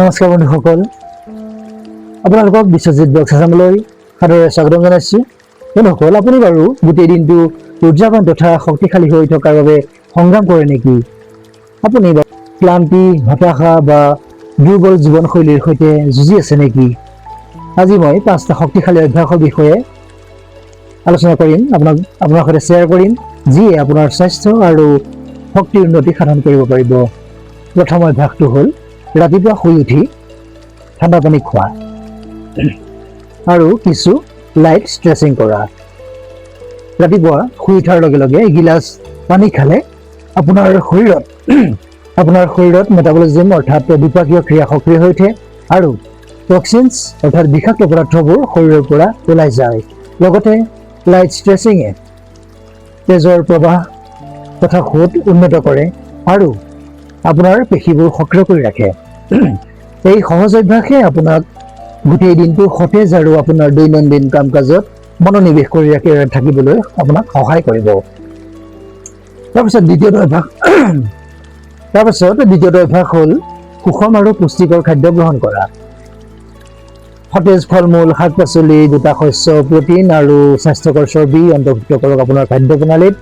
নমস্কাৰ বন্ধুসকল, আপোনালোকক বিশ্বজিৎ ব্লগ চেনেললৈ সাদৰে স্বাগতম জনাইছো। বন্ধুসকল, আপুনি বাৰু গোটেই দিনটো ঊৰ্জাবান তথা শক্তিশালী হৈ থকাৰ বাবে সংগ্ৰাম কৰে নেকি? আপুনি ক্লান্তি, হতাশা বা দুৰ্বল জীৱনশৈলীৰ সৈতে যুঁজি আছে নেকি? আজি মই 5টা শক্তিশালী অভ্যাসৰ বিষয়ে আলোচনা কৰিম, আপোনাৰ সৈতে শ্বেয়াৰ কৰিম, যিয়ে আপোনাৰ স্বাস্থ্য আৰু শক্তিৰ উন্নতি সাধন কৰিব পাৰিব। প্ৰথম অভ্যাসটো হ'ল ৰাতিপুৱা শুই উঠি ঠাণ্ডা পানী খোৱা আৰু কিছু লাইট ষ্ট্ৰেচিং কৰা। ৰাতিপুৱা শুই উঠাৰ লগে লগে এগিলাচ পানী খালে আপোনাৰ শৰীৰত মেটাবলিজম অৰ্থাৎ বিপাকীয় ক্ৰিয়া সক্ৰিয় হৈ উঠে আৰু টক্সিনছ অৰ্থাৎ বিষাক্ত পদাৰ্থবোৰ শৰীৰৰ পৰা ওলাই যায়। লগতে লাইট ষ্ট্ৰেচিঙে তেজৰ প্ৰবাহ তথা সোঁত উন্নত কৰে আৰু আপোনাৰ পেশীবোৰ সক্ৰিয় কৰি ৰাখে। এই সহজ অভ্যাসে আপোনাক গোটেই দিনটো সতেজ আৰু আপোনাৰ দৈনন্দিন কাম কাজত মনোনিৱেশ কৰি থাকিবলৈ আপোনাক সহায় কৰিব। তাৰপিছত দ্বিতীয়টো অভ্যাস হ'ল সুষম আৰু পুষ্টিকৰ খাদ্য গ্ৰহণ কৰা। সতেজ ফল-মূল, শাক-পাচলি, গোটা শস্য, প্ৰটিন আৰু স্বাস্থ্যকৰ চৰ্বি অন্তৰ্ভুক্ত কৰক আপোনাৰ খাদ্য প্ৰণালীত।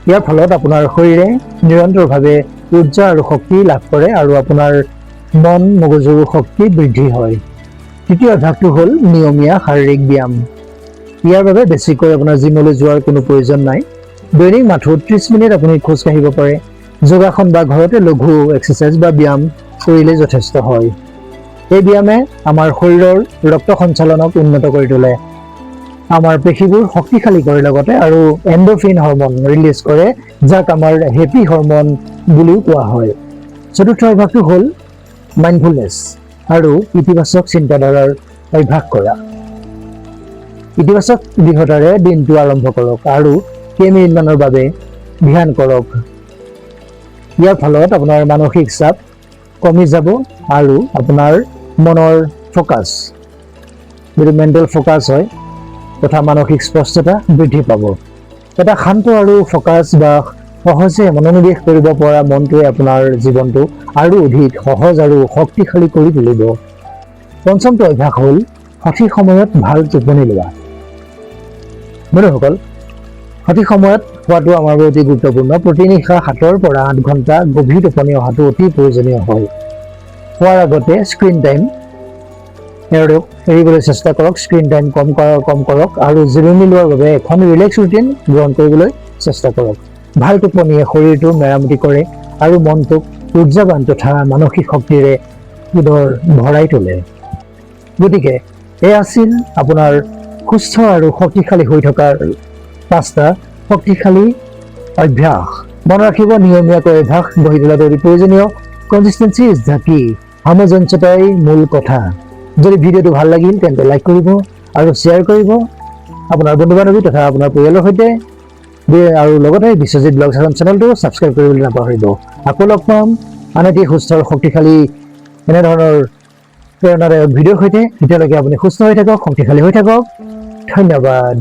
ইয়াৰ ফলত আপোনাৰ শৰীৰে নিৰন্তৰভাৱে ঊৰ্জা আৰু শক্তি লাভ কৰে আৰু আপোনাৰ মন মগজুৰ শক্তি বৃদ্ধি হয়। তৃতীয় অভ্যাসটো হ'ল নিয়মীয়া শাৰীৰিক ব্যায়াম। ইয়াৰ বাবে বেছিকৈ আপোনাৰ জিমলৈ যোৱাৰ কোনো প্ৰয়োজন নাই। দৈনিক মাথো 30 মিনিট আপুনি খোজ কাঢ়িব পাৰে। যোগাসন বা ঘৰতে লঘু এক্সাৰচাইজ বা ব্যায়াম কৰিলে যথেষ্ট হয়। এই ব্যায়ামে আমাৰ শৰীৰৰ ৰক্ত সঞ্চালনক উন্নত কৰি তোলে, আমাৰ পেশীবোৰ শক্তিশালী কৰে লগতে আৰু এণ্ডৰফিন হৰমন ৰিলিজ কৰে, যাক আমাৰ হেপী হৰমন বুলিও কোৱা হয়। চতুৰ্থ অভ্যাসটো হ'ল মাইণ্ডফুলনেছ আৰু ইতিবাচক চিন্তাধাৰাৰ অভ্যাস কৰা। ইতিবাচক দৃঢ়তাৰে দিনটো আৰম্ভ কৰক আৰু কেইমিনিটমানৰ বাবে ধ্যান কৰক। ইয়াৰ ফলত আপোনাৰ মানসিক চাপ কমি যাব আৰু আপোনাৰ মনৰ ফ'কাছ, যিটো মেণ্টেল ফ'কাছ হয় তথা মানসিক স্পষ্টতা বৃদ্ধি পাব। এটা শান্ত আৰু ফ'কাছ বা সহজে মনোনিৱেশ কৰিব পৰা মনটোৱে আপোনাৰ জীৱনটো আৰু অধিক সহজ আৰু শক্তিশালী কৰি তুলিব। পঞ্চমটো অভ্যাস হ'ল সঠিক সময়ত ভাল টোপনি লোৱা। বন্ধুসকল, সঠিক সময়ত খোৱাটো আমাৰ বাবে অতি গুৰুত্বপূৰ্ণ। প্ৰতিনিশা 7 পৰা 8 ঘণ্টা গভীৰ টোপনি অহাটো অতি প্ৰয়োজনীয় হয়। খোৱাৰ আগতে স্ক্ৰীণ টাইম এৰিবলৈ চেষ্টা কৰক, স্ক্ৰীণ টাইম কম কৰক আৰু জিৰণি লোৱাৰ বাবে এখন ৰিলেক্স ৰুটিন গ্ৰহণ কৰিবলৈ চেষ্টা কৰক। ভাল টোপনিয়ে শৰীৰটো মেৰামতি কৰে আৰু মনটোক ঊৰ্জাবান তথা মানসিক শক্তিৰে পুনৰ ভৰাই তোলে। গতিকে এয়া আছিল আপোনাৰ সুস্থ আৰু শক্তিশালী হৈ থকাৰ 5টা শক্তিশালী অভ্যাস। মনত ৰাখিব, নিয়মীয়াকৈ অভ্যাস গঢ়ি তোলাটো অতি প্ৰয়োজনীয়। কনচিষ্টেঞ্চি ইজ দ্য কি, সামঞ্জস্যতাই মূল কথা। যদি ভিডিঅ'টো ভাল লাগিল তেন্তে লাইক কৰিব আৰু শ্বেয়াৰ কৰিব আপোনাৰ বন্ধু-বান্ধৱী তথা আপোনাৰ পৰিয়ালৰ সৈতে, আৰু লগতে বিশ্বজিৎ ব্লগ চেনেলটো ছাবস্ক্ৰাইব কৰিবলৈ নাপাহৰিব। আকৌ লগ পাম আন এটি সুস্থ আৰু শক্তিশালী এনেধৰণৰ প্ৰেৰণাদায়ক ভিডিঅ'ৰ সৈতে। তেতিয়ালৈকে আপুনি সুস্থ হৈ থাকক, শক্তিশালী হৈ থাকক। ধন্যবাদ।